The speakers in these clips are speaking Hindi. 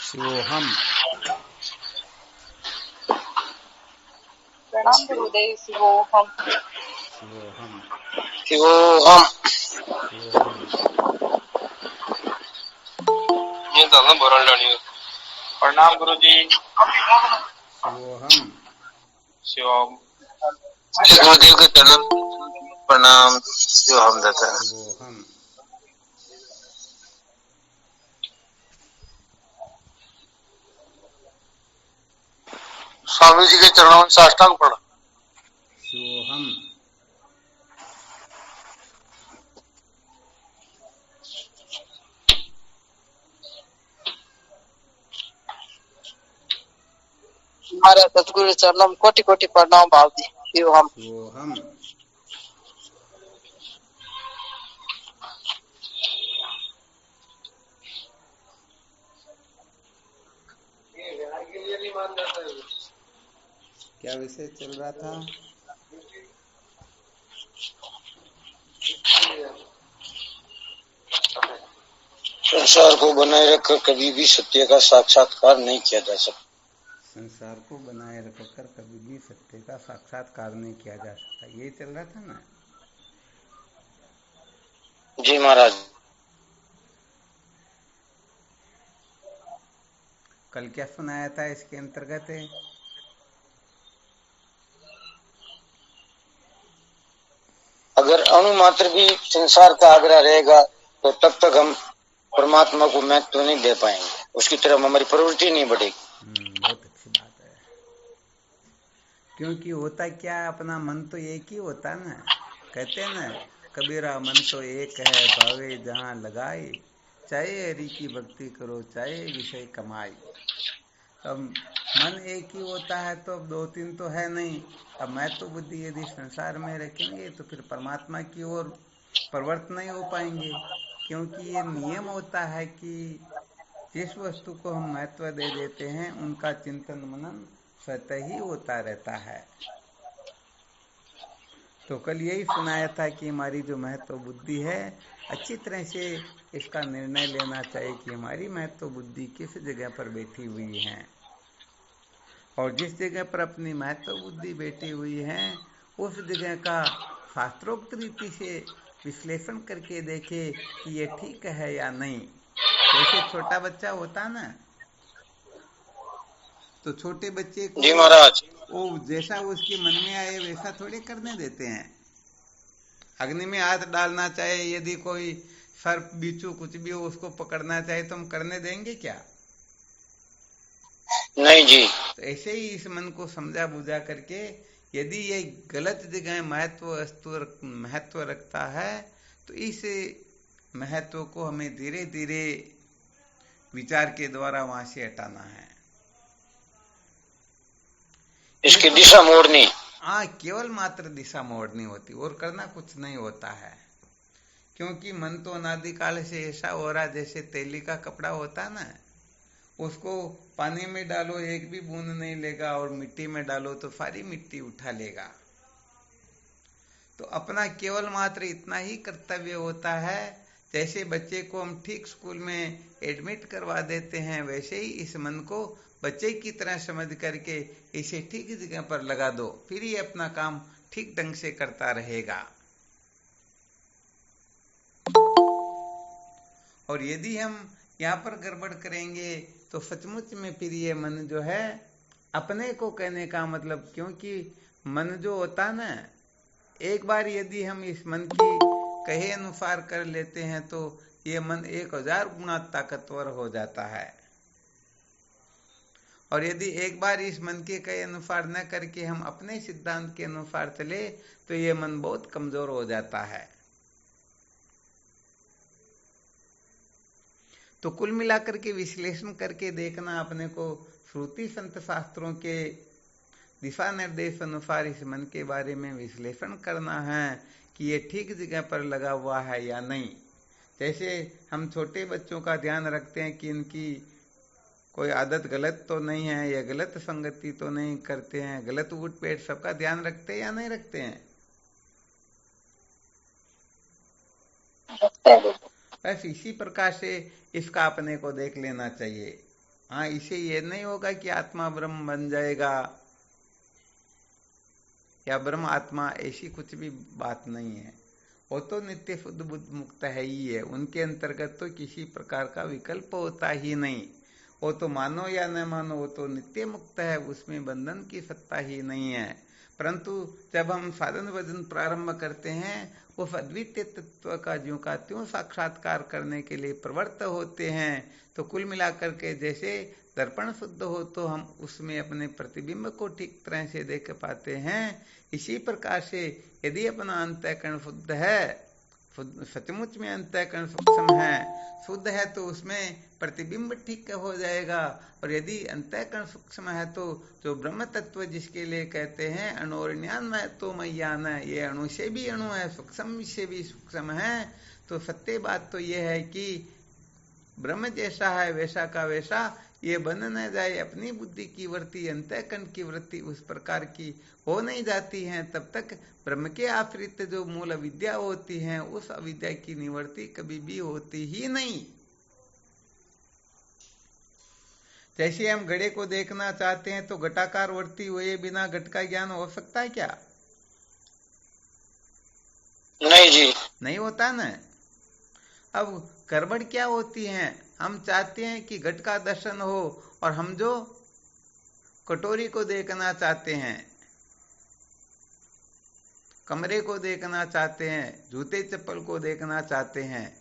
शिवोहम। प्रणाम गुरुदेव। शिवोहम। शिवोहम। शिवोहम। शिवोहम। ये दादा बोलने लगी। प्रणाम गुरुजी। शिवोहम। शिवोहम। गुरुदेव के चरण प्रणाम। शिवोहम देता है। शिवोहम। स्वामी जी के चरणों में साष्टांग पड़ा। शिवोहम। हमारे सतगुरु चरणों में कोटि कोटि प्रणाम भाव दी। शिवोहम। शिवोहम। क्या विषय चल रहा था? संसार को बनाए रखकर कभी भी सत्य का साक्षात्कार नहीं किया जा सकता। संसार को बनाए रखकर कभी भी सत्य का साक्षात्कार नहीं किया जा सकता, यही चल रहा था ना। जी महाराज। कल क्या सुनाया था इसके अंतर्गत? अगर अणु मात्र भी संसार का आग्रह रहेगा तो तब तक हम परमात्मा को महत्व नहीं दे पाएंगे, उसकी तरफ हमारी प्रवृत्ति नहीं बढ़ेगी। बहुत अच्छी बात है। क्योंकि होता क्या, अपना मन तो एक ही होता ना। कहते हैं ना, कबीरा मन तो एक है, भावे जहाँ लगाए, चाहे हरि की भक्ति करो चाहे विषय कमाई। अब मन एक ही होता है तो अब दो तीन तो है नहीं। अब मैं तो बुद्धि यदि संसार में रखेंगे तो फिर परमात्मा की ओर प्रवृत्त नहीं हो पाएंगे। क्योंकि ये नियम होता है कि जिस वस्तु को हम महत्व दे देते हैं उनका चिंतन मनन स्वतः ही होता रहता है। तो कल यही सुनाया था कि हमारी जो महत्व बुद्धि है, अच्छी तरह से इसका निर्णय लेना चाहिए कि हमारी महत्व बुद्धि किस जगह पर बैठी हुई है। और जिस जगह पर अपनी महत्व बुद्धि बैठी हुई है उस जगह का शास्त्रोक्त रीति से विश्लेषण करके देखे कि ये ठीक है या नहीं। जैसे छोटा बच्चा होता ना, तो छोटे बच्चे को जी महाराज। वो जैसा उसके मन में आए वैसा थोड़े करने देते हैं। अग्नि में हाथ डालना चाहे, यदि कोई सर्प बिच्छू कुछ भी हो उसको पकड़ना चाहे तो हम करने देंगे क्या? नहीं जी। तो ऐसे ही इस मन को समझा बुझा करके, यदि ये गलत जगह महत्व रखता है तो इस महत्व को हमें धीरे धीरे विचार के द्वारा वहां से हटाना है। इसकी दिशा मोड़नी। हाँ, केवल मात्र दिशा मोड़नी होती और करना कुछ नहीं होता है। क्योंकि मन तो अनादिकाल से ऐसा हो रहा जैसे तेली का कपड़ा होता है ना, उसको पानी में डालो एक भी बूंद नहीं लेगा और मिट्टी में डालो तो सारी मिट्टी उठा लेगा। तो अपना केवल मात्र इतना ही कर्तव्य होता है। जैसे बच्चे को हम ठीक स्कूल में एडमिट करवा देते हैं, वैसे ही इस मन को बच्चे की तरह समझ करके इसे ठीक जगह पर लगा दो, फिर ये अपना काम ठीक ढंग से करता रहेगा। और यदि हम यहाँ पर गड़बड़ करेंगे तो सचमुच में फिर ये मन जो है अपने को कहने का मतलब, क्योंकि मन जो होता ना, एक बार यदि हम इस मन की कहे अनुसार कर लेते हैं तो ये मन 1000 गुना ताकतवर हो जाता है। और यदि एक बार इस मन के कहे अनुसार न करके हम अपने सिद्धांत के अनुसार चले तो ये मन बहुत कमजोर हो जाता है। तो कुल मिलाकर के विश्लेषण करके देखना, अपने को श्रुति संत शास्त्रों के दिशा निर्देश अनुसार इस मन के बारे में विश्लेषण करना है कि ये ठीक जगह पर लगा हुआ है या नहीं। जैसे हम छोटे बच्चों का ध्यान रखते हैं कि इनकी कोई आदत गलत तो नहीं है, या गलत संगति तो नहीं करते हैं, गलत उठ बैठ सबका ध्यान रखते हैं या नहीं रखते हैं? बस इसी प्रकार से इसका अपने को देख लेना चाहिए। हाँ, इसे ये नहीं होगा कि आत्मा ब्रह्म बन जाएगा या ब्रह्म आत्मा, ऐसी कुछ भी बात नहीं है। वो तो नित्य शुद्ध बुद्ध मुक्त है ही है, उनके अंतर्गत तो किसी प्रकार का विकल्प होता ही नहीं। वो तो मानो या न मानो, वो तो नित्य मुक्त है, उसमें बंधन की सत्ता ही नहीं है। परंतु जब हम साधन भजन प्रारंभ करते हैं, उस अद्वितीय तत्व का ज्यों का त्यों साक्षात्कार करने के लिए प्रवृत्त होते हैं, तो कुल मिलाकर के जैसे दर्पण शुद्ध हो तो हम उसमें अपने प्रतिबिंब को ठीक तरह से देख पाते हैं। इसी प्रकार से यदि अपना अंतःकरण शुद्ध है, सचमुच में अंतःकरण सूक्ष्म है, शुद्ध है, तो उसमें प्रतिबिंब ठीक हो जाएगा। और यदि अंतःकरण सूक्ष्म है तो जो ब्रह्म तत्व जिसके लिए कहते हैं अणोरण्यान में तो मैयान, ये अणु से भी अणु है, सूक्ष्म से भी सूक्ष्म है। तो सत्य बात तो ये है कि ब्रह्म जैसा है वैसा का वैसा ये बन न जाए। अपनी बुद्धि की वृत्ति, अंतःकरण की वृत्ति उस प्रकार की हो नहीं जाती है, तब तक ब्रह्म के आश्रित जो मूल अविद्या होती है, उस अविद्या की निवृत्ति कभी भी होती ही नहीं। जैसे हम घड़े को देखना चाहते हैं तो घटाकार वृत्ति हुए बिना घट का ज्ञान हो सकता है क्या? नहीं जी, नहीं होता ना। अब गड़बड़ क्या होती है, हम चाहते हैं कि घट का दर्शन हो और हम जो कटोरी को देखना चाहते हैं, कमरे को देखना चाहते हैं, जूते चप्पल को देखना चाहते हैं,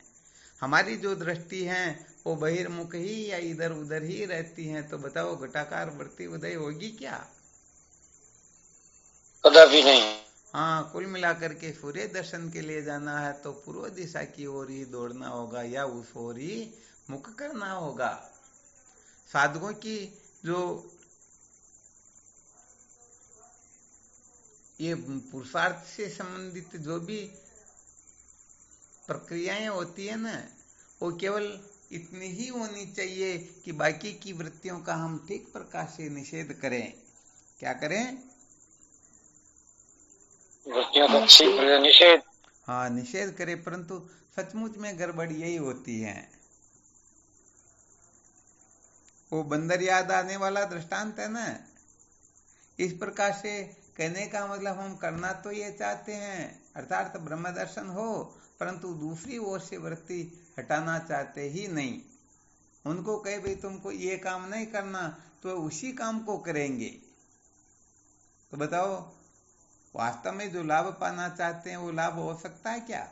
हमारी जो दृष्टि है वो बहिर्मुख ही या इधर उधर ही रहती है, तो बताओ घटाकार वृत्ति उदय होगी क्या? कदापि नहीं। हाँ, कुल मिलाकर के सूर्य दर्शन के लिए जाना है तो पूर्व दिशा की ओर ही दौड़ना होगा या उस ओर ही मुख करना होगा। साधकों की जो ये पुरुषार्थ से संबंधित जो भी प्रक्रियाएं होती है ना, वो केवल इतनी ही होनी चाहिए कि बाकी की वृत्तियों का हम ठीक प्रकार से निषेध करें। क्या करें? वृत्तियों का शीघ्र निषेध। हाँ, निषेध करें, परंतु सचमुच में गड़बड़ यही होती है। वो बंदर याद आने वाला दृष्टांत है ना, इस प्रकार से कहने का मतलब हम करना तो ये चाहते हैं, अर्थात ब्रह्म दर्शन हो, परंतु दूसरी ओर से वृत्ति हटाना चाहते ही नहीं। उनको कहे भाई तुमको ये काम नहीं करना, तो उसी काम को करेंगे। तो बताओ, वास्तव में जो लाभ पाना चाहते हैं वो लाभ हो सकता है क्या?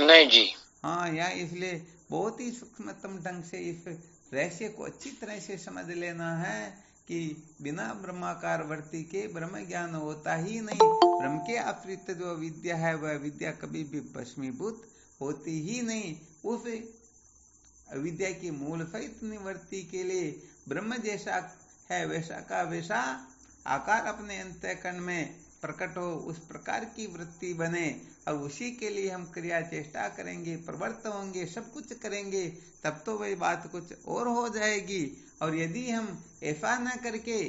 नहीं जी। हाँ, या इसलिए बहुत ही सूक्ष्मतम ढंग से इस रहस्य को अच्छी तरह से समझ लेना है कि बिना ब्रह्माकार वृत्ति के ब्रह्म ज्ञान होता ही नहीं। ब्रह्म के आश्रित जो विद्या है वह विद्या कभी भी भस्मीभूत होती ही नहीं। उस अविद्या की मूल सहित निवृत्ति के लिए ब्रह्म जैसा है वैसा का वैसा आकार अपने अंतःकरण में प्रकट हो, उस प्रकार की वृत्ति बने, और उसी के लिए हम क्रिया चेष्टा करेंगे, प्रवृत्त होंगे, सब कुछ करेंगे, तब तो वही बात कुछ और हो जाएगी। और यदि हम ऐसा न करके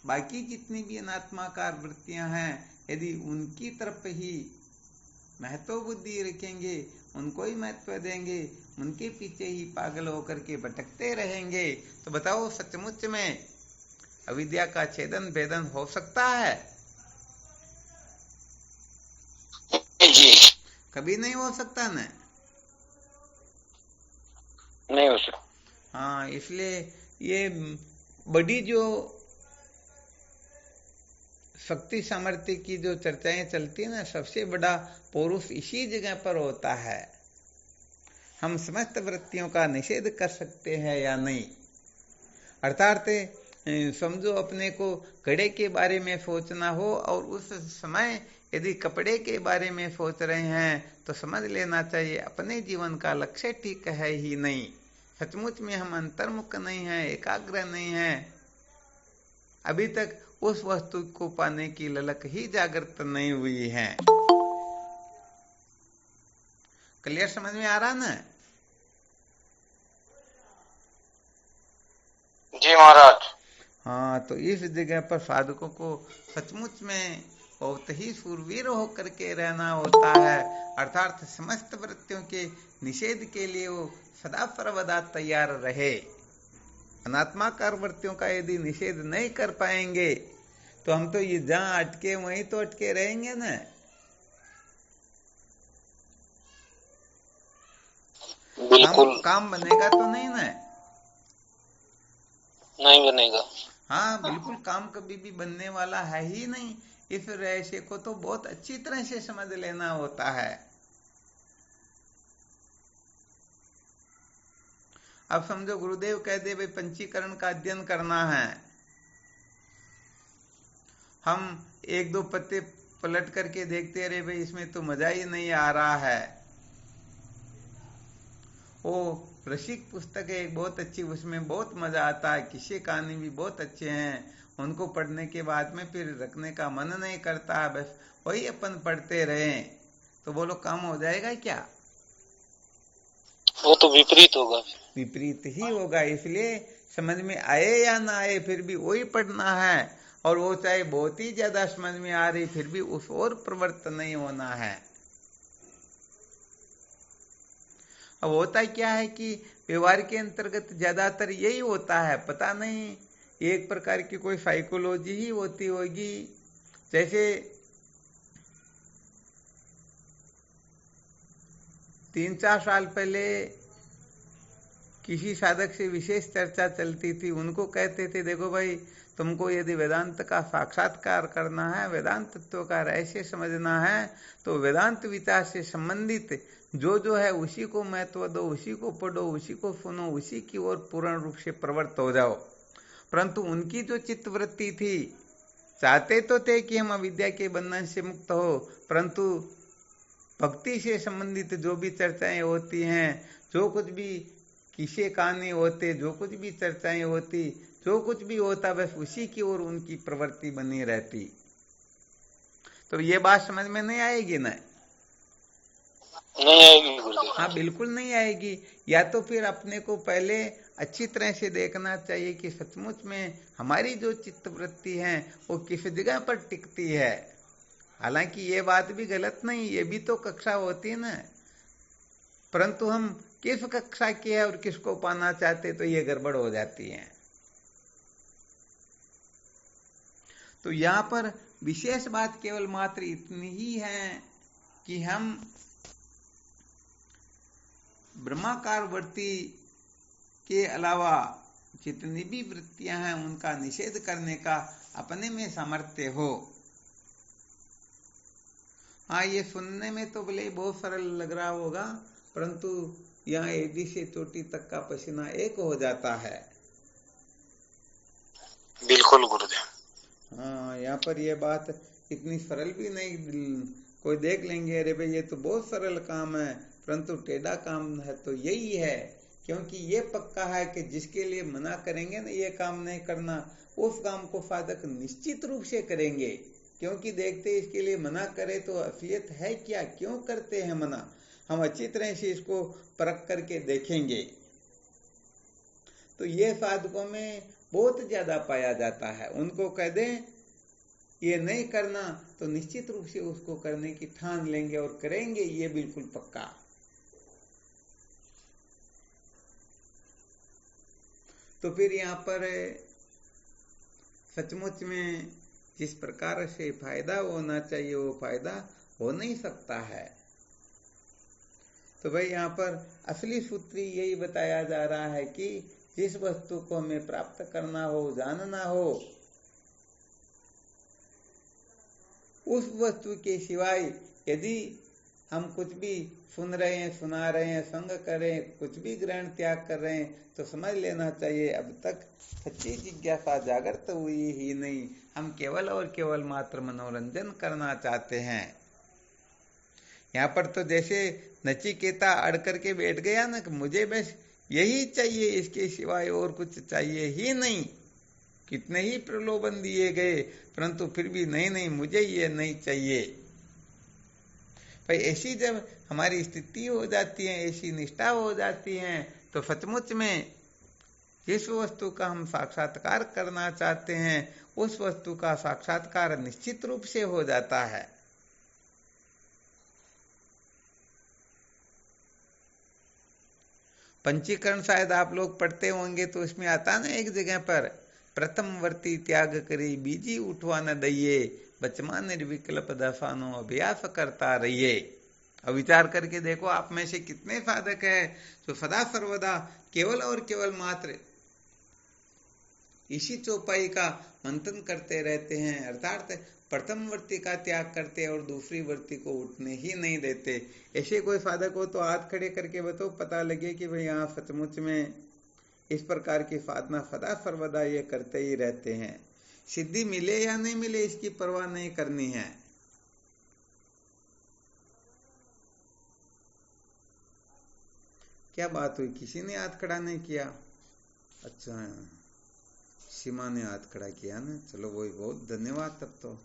बाकी जितनी भी अनात्माकार वृत्तियां हैं, यदि उनकी तरफ ही महत्व बुद्धि रखेंगे, उनको ही महत्व देंगे, उनके पीछे ही पागल होकर के भटकते रहेंगे, तो बताओ सचमुच में अविद्या का छेदन भेदन हो सकता है? जी, कभी नहीं हो सकता न। नहीं हो सकता। हाँ, इसलिए ये बड़ी जो शक्ति सामर्थ्य की जो चर्चाएं चलती है ना, सबसे बड़ा पुरुष इसी जगह पर होता है। हम समस्त वृत्तियों का निषेध कर सकते हैं या नहीं, अर्थात समझो अपने को घड़े के बारे में सोचना हो और उस समय यदि कपड़े के बारे में सोच रहे हैं, तो समझ लेना चाहिए अपने जीवन का लक्ष्य ठीक है ही नहीं। सचमुच में हम अंतर्मुख नहीं हैं, एकाग्र नहीं हैं, अभी तक उस वस्तु को पाने की ललक ही जागृत नहीं हुई है। क्लियर समझ में आ रहा ना? जी महाराज। हाँ, तो इस जगह पर साधकों को सचमुच में बहुत ही शूरवीर होकर के रहना होता है, अर्थात समस्त वृत्तियों के निषेध के लिए वो सदा सर्वदा तैयार रहे। अनात्माकार वृत्तियों का यदि निषेध नहीं कर पाएंगे तो हम तो ये जहां अटके वहीं तो अटके रहेंगे ना। बिल्कुल काम बनेगा तो नहीं ना। नहीं बनेगा। हाँ बिल्कुल, काम कभी भी बनने वाला है ही नहीं। इस रहस्य को तो बहुत अच्छी तरह से समझ लेना होता है। अब समझो गुरुदेव कह दे भाई पंचीकरण का अध्ययन करना है, हम एक दो पत्ते पलट करके देखते रहे, भाई इसमें तो मजा ही नहीं आ रहा है। वो रसिक पुस्तक है एक बहुत अच्छी, उसमें बहुत मजा आता है, किस्से कहानी भी बहुत अच्छे हैं, उनको पढ़ने के बाद में फिर रखने का मन नहीं करता, बस वही अपन पढ़ते रहे, तो बोलो काम हो जाएगा क्या? वो तो विपरीत होगा, विपरीत ही होगा। इसलिए समझ में आए या ना आए फिर भी वही पढ़ना है, और वो चाहे बहुत ही ज्यादा समझ में आ रही फिर भी उस ओर प्रवृत्त नहीं होना है। अब होता क्या है कि व्यवहार के अंतर्गत ज्यादातर यही होता है, पता नहीं एक प्रकार की कोई साइकोलॉजी ही होती होगी। जैसे 3-4 साल पहले किसी साधक से विशेष चर्चा चलती थी, उनको कहते थे देखो भाई तुमको यदि वेदांत का साक्षात्कार करना है, वेदांत तत्व का रहस्य समझना है, तो वेदांत विचार से संबंधित जो है उसी को महत्व दो, उसी को पढ़ो, उसी को सुनो, उसी की ओर पूर्ण रूप से प्रवृत्त हो जाओ। परंतु उनकी जो चित्तवृत्ति थी, चाहते तो थे कि हम अविद्या के बंधन से मुक्त हो, परंतु भक्ति से संबंधित जो भी चर्चाएं होती हैं, जो कुछ भी किस्से कहानी होते, जो कुछ भी चर्चाएं होती, जो कुछ भी होता, बस उसी की ओर उनकी प्रवृत्ति बनी रहती। तो ये बात समझ में नहीं आएगी ना? नहीं आएगी गुरुदेव। हाँ बिल्कुल नहीं आएगी। या तो फिर अपने को पहले अच्छी तरह से देखना चाहिए कि सचमुच में हमारी जो चित्तवृत्ति है वो किस जगह पर टिकती है। हालांकि ये बात भी गलत नहीं, ये भी तो कक्षा होती है ना, परंतु हम किस कक्षा की है और किसको पाना चाहते तो ये गड़बड़ हो जाती है। तो यहाँ पर विशेष बात केवल मात्र इतनी ही है कि हम ब्रह्माकार वृत्ति के अलावा जितनी भी वृत्तियां हैं उनका निषेध करने का अपने में सामर्थ्य हो। हाँ ये सुनने में तो भले बहुत सरल लग रहा होगा, परंतु यहाँ एडी से चोटी तक का पसीना एक हो जाता है। बिल्कुल गुरुदेव। हाँ यहाँ पर ये बात इतनी सरल भी नहीं, कोई देख लेंगे अरे भाई ये तो बहुत सरल काम है, परंतु टेढ़ा काम है तो यही है। क्योंकि ये पक्का है कि जिसके लिए मना करेंगे ना ये काम नहीं करना, उस काम को साधक निश्चित रूप से करेंगे। क्योंकि देखते इसके लिए मना करे तो असलियत है क्या, क्यों करते हैं मना, हम अच्छी तरह से इसको परख करके देखेंगे। तो ये साधकों में बहुत ज्यादा पाया जाता है। उनको कह दें ये नहीं करना तो निश्चित रूप से उसको करने की ठान लेंगे और करेंगे, ये बिल्कुल पक्का। तो फिर यहाँ पर सचमुच में जिस प्रकार से फायदा होना चाहिए वो फायदा हो नहीं सकता है। तो भाई यहाँ पर असली सूत्र यही बताया जा रहा है कि जिस वस्तु को हमें प्राप्त करना हो, जानना हो, उस वस्तु के सिवाय यदि हम कुछ भी सुन रहे हैं, सुना रहे हैं, संग कर रहे हैं, कुछ भी ग्रहण त्याग कर रहे हैं, तो समझ लेना चाहिए अब तक सच्ची जिज्ञासा जागृत हुई ही नहीं, हम केवल और केवल मात्र मनोरंजन करना चाहते हैं। यहाँ पर तो जैसे नचिकेता अड़ करके बैठ गया ना कि मुझे बस यही चाहिए, इसके सिवाय और कुछ चाहिए ही नहीं। कितने ही प्रलोभन दिए गए परंतु फिर भी नहीं मुझे ये नहीं चाहिए। भाई ऐसी जब हमारी स्थिति हो जाती है, ऐसी निष्ठा हो जाती है, तो सचमुच में जिस वस्तु का हम साक्षात्कार करना चाहते हैं उस वस्तु का साक्षात्कार निश्चित रूप से हो जाता है। पंचीकरण शायद आप लोग पढ़ते होंगे तो इसमें आता ना एक जगह पर, प्रथम वर्ती त्याग करी बीजी उठवा न दइए, बचमा निर्विकल्प दफानो अभ्यास करता रहिए। अब विचार करके देखो आप में से कितने साधक है जो सदा सर्वदा केवल और केवल मात्र इसी चौपाई का मंथन करते रहते हैं, अर्थात प्रथम वर्ती का त्याग करते और दूसरी वर्ती को उठने ही नहीं देते। ऐसे कोई साधक हो तो हाथ खड़े करके बताओ, पता लगे कि भाई यहाँ सचमुच में इस प्रकार की साधना सदा सर्वदा ये करते ही रहते हैं। सिद्धि मिले या नहीं मिले इसकी परवाह नहीं करनी है। क्या बात हुई, किसी ने हाथ खड़ा नहीं किया? अच्छा, सीमा ने हाथ खड़ा किया ना, चलो वही बहुत धन्यवाद। तब तो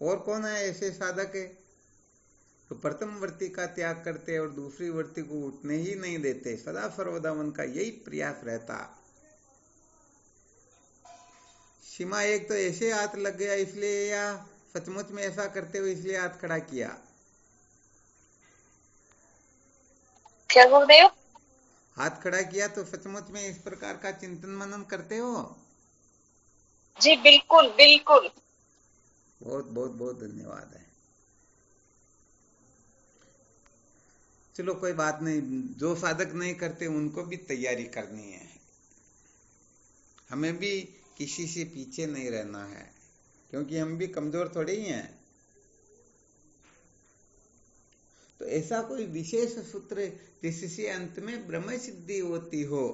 और कौन है ऐसे साधक है तो प्रथम वर्ती का त्याग करते और दूसरी वर्ती को उठने ही नहीं देते, सदा सर्वदा उनका यही प्रयास रहता। सीमा एक तो ऐसे हाथ लग गया इसलिए, या सचमुच में ऐसा करते हुए इसलिए हाथ खड़ा किया? क्या बोल रहे हो? हाथ खड़ा किया तो सचमुच में इस प्रकार का चिंतन मनन करते हो? जी बिल्कुल बिल्कुल। बहुत बहुत बहुत धन्यवाद है। चलो कोई बात नहीं, जो साधक नहीं करते उनको भी तैयारी करनी है। हमें भी किसी से पीछे नहीं रहना है, क्योंकि हम भी कमजोर थोड़े ही हैं। तो ऐसा कोई विशेष सूत्र जिससे अंत में ब्रह्म सिद्धि होती हो,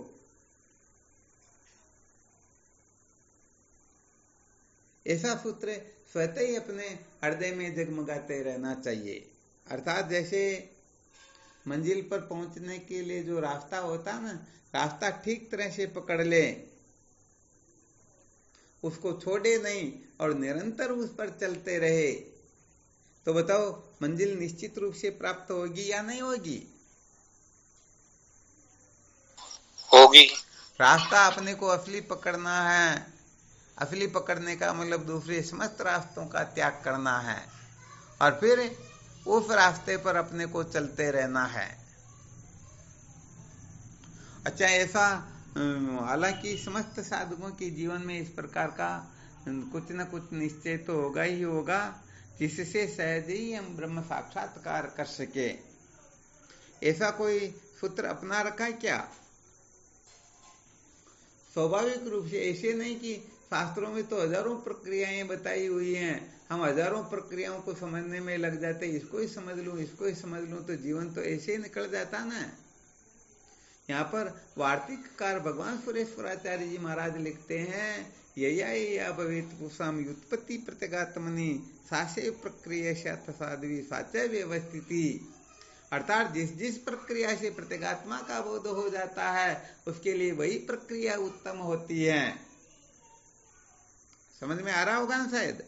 ऐसा सूत्र स्वतः ही अपने हृदय में जगमगाते रहना चाहिए। अर्थात जैसे मंजिल पर पहुंचने के लिए जो रास्ता होता ना, रास्ता ठीक तरह से पकड़ ले, उसको छोड़े नहीं और निरंतर उस पर चलते रहे, तो बताओ मंजिल निश्चित रूप से प्राप्त होगी या नहीं होगी? होगी। रास्ता अपने को असली पकड़ना है। असली पकड़ने का मतलब दूसरे समस्त रास्तों का त्याग करना है और फिर उस रास्ते पर अपने को चलते रहना है। अच्छा, ऐसा हालांकि समस्त साधकों के जीवन में इस प्रकार का कुछ न कुछ निश्चय तो होगा ही होगा, जिससे सहज ही हम ब्रह्म साक्षात्कार कर सके। ऐसा कोई सूत्र अपना रखा है क्या? स्वाभाविक रूप से ऐसे नहीं कि शास्त्रों में तो हजारों प्रक्रियाएं बताई हुई हैं, हम हजारों प्रक्रियाओं को समझने में लग जाते, इसको ही समझ लूं इसको ही समझ लूं, तो जीवन तो ऐसे ही निकल जाता ना। यहाँ पर वार्तिककार भगवान सुरेश्वराचार्य जी महाराज लिखते हैं, यया भवेत पुषाम व्युत्पत्ति प्रत्यगात्मनि सासे प्रक्रिया साध्वी साचे व्यवस्थिति। अर्थात जिस जिस प्रक्रिया से प्रत्यगात्मा का बोध हो जाता है उसके लिए वही प्रक्रिया उत्तम होती है। समझ में आ रहा होगा ना शायद?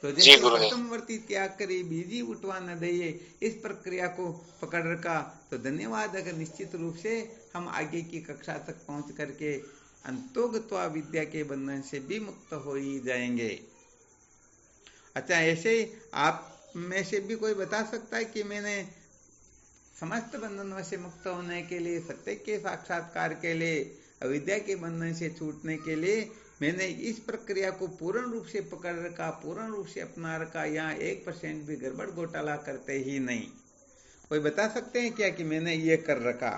तो जैसे प्रथमवर्ती त्याग करे बीजी उठवा न दइए, इस प्रक्रिया को पकड़ रखा तो धन्यवाद। अगर निश्चित रूप से हम आगे की कक्षा तक पहुंच करके अंतोगत्वा विद्या के बंधन से भी मुक्त हो ही जाएंगे। अच्छा, ऐसे आप में से भी कोई बता सकता है कि मैंने समस्त बंधनों से मुक्त होने के लिए, सत्य के साक्षात्कार के लिए, अविद्या के बंधन से छूटने के लिए मैंने इस प्रक्रिया को पूर्ण रूप से पकड़ रखा, पूर्ण रूप से अपना रखा, यहाँ 1% भी गड़बड़ घोटाला करते ही नहीं? कोई बता सकते हैं क्या कि मैंने ये कर रखा?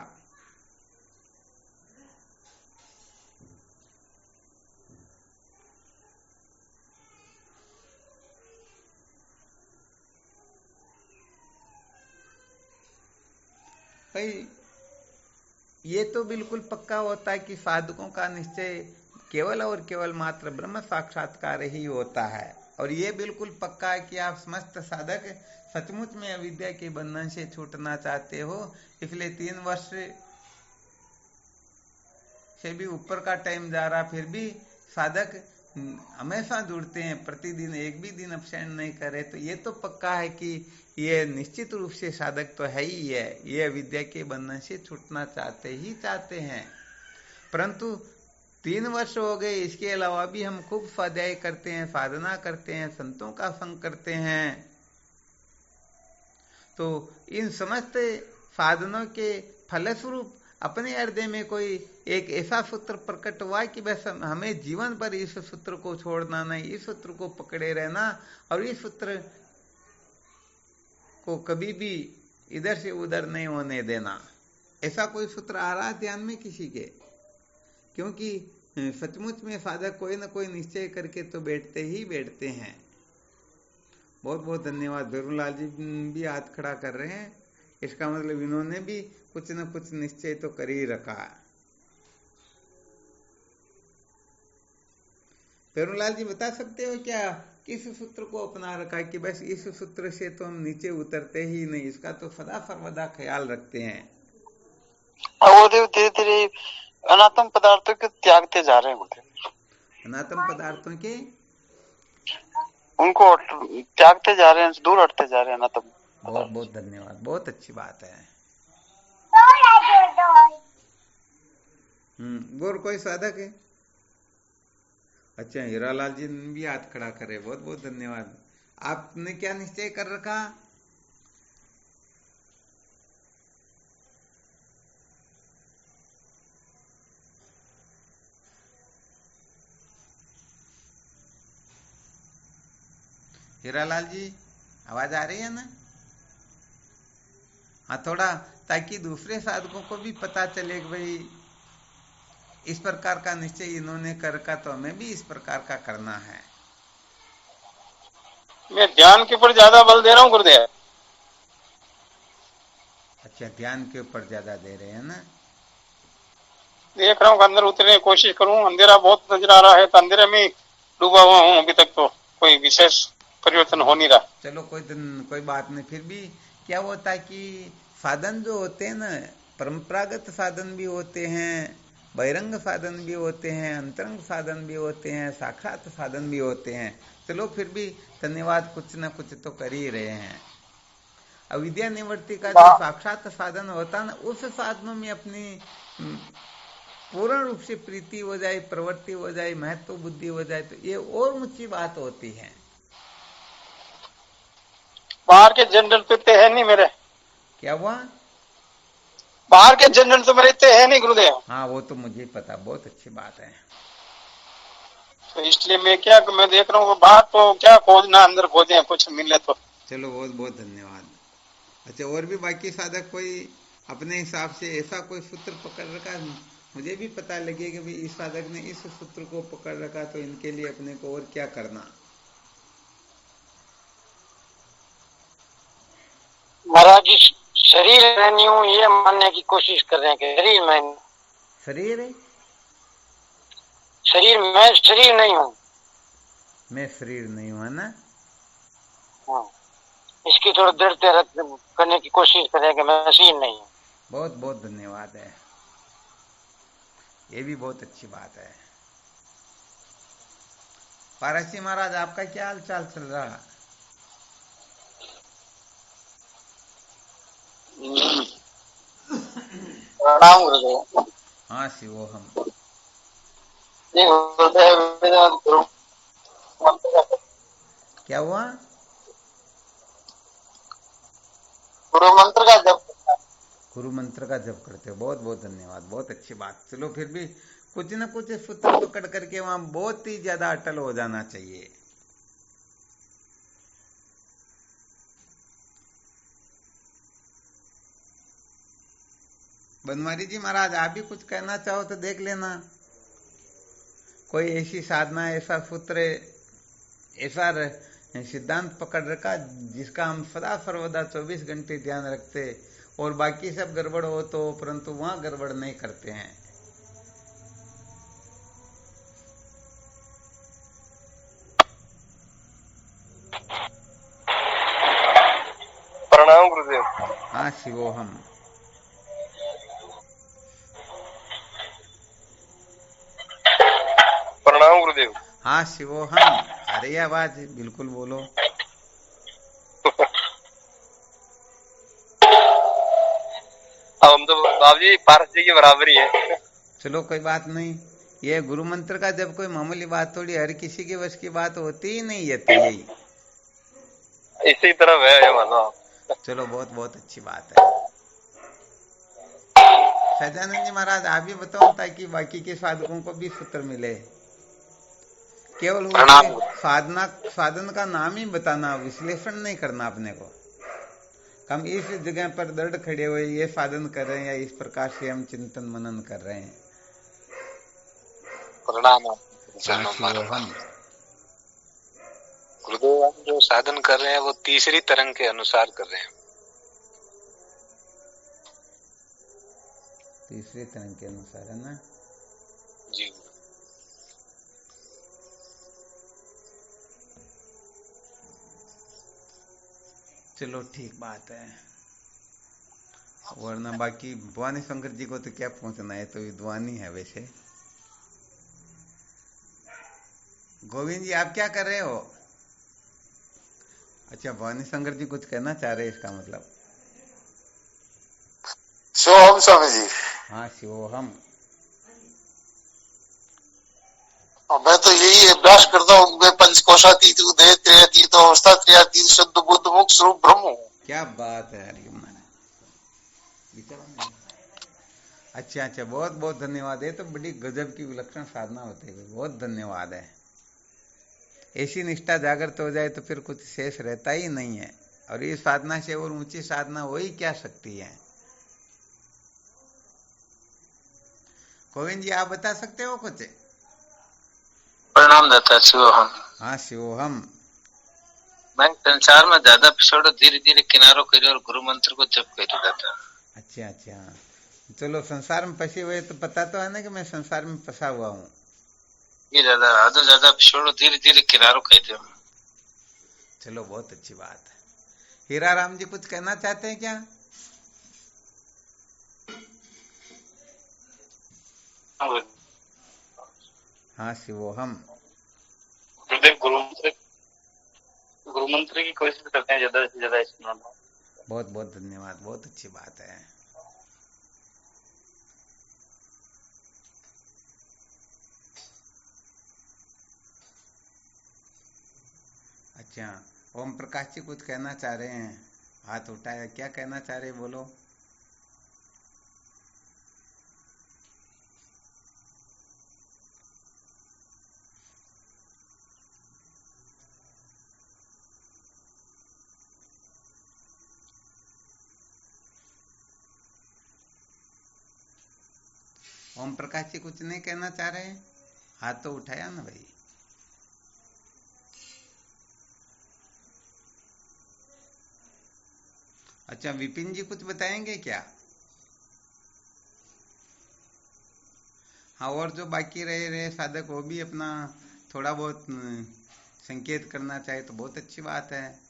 भाई ये तो बिल्कुल पक्का होता है कि साधकों का निश्चय केवल और केवल मात्र ब्रह्म साक्षात्कार ही होता है, और ये बिल्कुल पक्का है कि आप समस्त साधक सचमुच में अविद्या के बंधन से छूटना चाहते हो। इसलिए 3 वर्ष से भी ऊपर का टाइम जा रहा, फिर भी साधक हमेशा जुड़ते हैं, प्रतिदिन एक भी दिन अपसेंट नहीं करे, तो ये तो पक्का है कि ये निश्चित रूप से साधक तो है ही है, ये विद्या के बंधन से छूटना चाहते ही चाहते हैं। परंतु 3 वर्ष हो गए, इसके अलावा भी हम खूब स्वाध्याय करते हैं, साधना करते हैं, संतों का संग करते हैं। तो इन समस्त साधनों के फलस्वरूप अपने हृदय में कोई एक ऐसा सूत्र प्रकट हुआ कि बस हमें जीवन भर इस सूत्र को छोड़ना नहीं, इस सूत्र को पकड़े रहना और इस सूत्र को कभी भी इधर से उधर नहीं होने देना। ऐसा कोई सूत्र आ रहा है ध्यान में किसी के? क्योंकि सचमुच में साधक कोई ना कोई निश्चय करके तो बैठते ही बैठते हैं। बहुत बहुत धन्यवाद। भैरूलाल जी भी हाथ खड़ा कर रहे हैं, इसका मतलब इन्होंने भी कुछ न कुछ निश्चय तो कर ही रखा है। भैरूलाल जी बता सकते हो क्या किस सूत्र को अपना रखा है कि बस इस सूत्र से तो हम नीचे उतरते ही नहीं, इसका तो सदा सर्वदा ख्याल रखते हैं? वो धीरे धीरे अनात्म पदार्थों को त्यागते जा रहे हैं गुरुदेव। अनात्म पदार्थों के उनको त्यागते जा रहे हैं, दूर हटते जा रहे हैं अनात्म। बहुत बहुत धन्यवाद, बहुत अच्छी बात है। और कोई साधक है? अच्छा, हीरालाल जी ने भी हाथ खड़ा करे, बहुत बहुत धन्यवाद। आपने क्या निश्चय कर रखा? हीरालाल जी आवाज आ रही है ना? हाँ, थोड़ा, ताकि दूसरे साधकों को भी पता चले कि भाई इस प्रकार का निश्चय इन्होंने कर रखा, तो हमें भी इस प्रकार का करना है। मैं ध्यान के ऊपर ज्यादा बल दे रहा हूँ गुरुदेव। अच्छा, ध्यान के ऊपर ज्यादा दे रहे हैं ना? देख रहा हूँ अंदर उतरने की कोशिश करूँ, अंधेरा बहुत नजर आ रहा है, तो अंधेरे में डूबा हुआ हूँ अभी तक, तो कोई विशेष परिवर्तन हो नहीं रहा। चलो कोई बात नहीं। फिर भी क्या होता है कि साधन जो होते हैं ना, परंपरागत साधन भी होते हैं, बहिरंग साधन भी होते हैं, अंतरंग साधन भी होते हैं, साक्षात साधन भी होते हैं। चलो फिर भी धन्यवाद, कुछ न कुछ तो कर ही रहे हैं। अविद्या निवृत्ति का जो साक्षात साधन होता है ना, उस साधनों में अपनी पूर्ण रूप से प्रीति हो जाए, प्रवृत्ति हो जाए, महत्व बुद्धि हो जाए, तो ये और ऊंची बात होती है। बाहर के जनरल तो इतने है नहीं मेरे। क्या हुआ? बाहर के जनरल तो मेरे इतने है नहीं गुरुदेव। हाँ, वो तो मुझे पता, बहुत अच्छी बात है। तो इसलिए मैं देख रहा हूँ बाहर तो क्या खोजना, अंदर खोजे कुछ मिले तो। चलो बहुत बहुत धन्यवाद। अच्छा, और भी बाकी साधक कोई अपने हिसाब से ऐसा कोई सूत्र पकड़ रखा? मुझे भी पता लगे कि भाई इस साधक ने इस सूत्र को पकड़ रखा, तो इनके लिए अपने को और क्या करना। महाराज जी, शरीर में नहीं हूँ ये मानने की कोशिश कर रहे हैं कि शरीर में, शरीर है, शरीर में शरीर नहीं हूँ, मैं शरीर नहीं हूँ, है ना? इसकी थोड़ा दृढ़ता करने की कोशिश करें कि मैं शरीर नहीं हूँ। बहुत बहुत धन्यवाद है, ये भी बहुत अच्छी बात है। पारसी महाराज, आपका क्या हाल चाल चल रहा है? प्रणाम गुरुदेव। हाँ शिवो हम। क्या हुआ? गुरु मंत्र का जप। गुरु मंत्र का जप करते हो, बहुत बहुत धन्यवाद, बहुत अच्छी बात। चलो फिर भी कुछ न कुछ सूत्र पकड़ करके वहां बहुत ही ज्यादा अटल हो जाना चाहिए। बनवारी जी महाराज, आप भी कुछ कहना चाहो तो देख लेना। कोई ऐसी साधना, ऐसा सूत्र, ऐसा सिद्धांत पकड़ रखा जिसका हम सदा सर्वदा 24 घंटे ध्यान रखते, और बाकी सब गड़बड़ हो तो, परंतु वहां गड़बड़ नहीं करते हैं। प्रणाम गुरुदेव। हाँ शिवो हम। प्रणाम गुरुदेव। हाँ शिवोहम, अरे आवाज बिल्कुल बोलो। अब हम तो बाबू जी पारस जी के बराबर ही है। चलो कोई बात नहीं, ये गुरु मंत्र का जब कोई मामूली बात थोड़ी हर किसी के वश की बात होती ही नहीं है, तो यही इसी तरफ है ये मानो। चलो बहुत बहुत अच्छी बात है। सजानंद जी महाराज आप भी बताओ, ताकि बाकी के साधकों को भी सूत्र मिले। केवल उनके साधन का नाम ही बताना, विश्लेषण नहीं करना अपने को। हम इस जगह पर दृढ़ खड़े हुए ये साधन कर रहे हैं, या इस प्रकार से हम चिंतन मनन कर रहे हैं। प्रणाम हम गुरुदेव, हम जो साधन कर रहे हैं वो तीसरी तरंग के अनुसार कर रहे हैं। तीसरी तरंग के अनुसार है ना जी। चलो ठीक बात है। वरना बाकी भवानी शंकर जी को तो क्या पहुंचना है, तो विद्वानी है वैसे। गोविंद जी आप क्या कर रहे हो? अच्छा, भवानी शंकर जी कुछ कहना चाह रहे हैं, इसका मतलब। शिवोहम स्वामी जी। हाँ शिवोहम। मैं तो यही अभ्यास करता हूँ, मैं पंचकोशातीत, उदय त्रयातीत, अवस्था त्रयातीत, शुद्ध बुद्ध मुक्त स्वरूप ब्रह्म हूँ। क्या बात है, अच्छा अच्छा, बहुत बहुत धन्यवाद। है तो बड़ी गजब की विलक्षण साधना होती है, बहुत धन्यवाद है। ऐसी निष्ठा जागृत हो जाए तो फिर कुछ शेष रहता ही नहीं है, और ये साधना से और ऊंची साधना हो ही क्या सकती है। गोविंद जी आप बता सकते हो कुछ? प्रणाम दाता शिवोहम। हाँ शिवोहम। मैं संसार में ज्यादा पिछड़ो, धीरे धीरे किनारों करियो और गुरु मंत्र को जप करियो दाता। अच्छा अच्छा, चलो संसार में फंसे हुए तो पता तो है ना कि मैं संसार में फंसा हुआ हूँ। ये ज्यादा आधो ज्यादा पिछड़ो, धीरे धीरे किनारों करियो। चलो बहुत अच्छी बात है। हीरा राम जी कुछ कहना चाहते हैं क्या? हाँ शिवोहम। गुरु मंत्र की कोशिश करते हैं ज्यादा से ज्यादा इसमें। बहुत बहुत धन्यवाद, बहुत अच्छी बात है। अच्छा, ओम प्रकाश जी कुछ कहना चाह रहे हैं, हाथ उठाया, क्या कहना चाह रहे बोलो। ओम प्रकाश जी कुछ नहीं कहना चाह रहे हैं, हाथ तो उठाया ना भाई। अच्छा, विपिन जी कुछ बताएंगे क्या? हाँ, और जो बाकी रहे साधक वो भी अपना थोड़ा बहुत संकेत करना चाहे तो बहुत अच्छी बात है।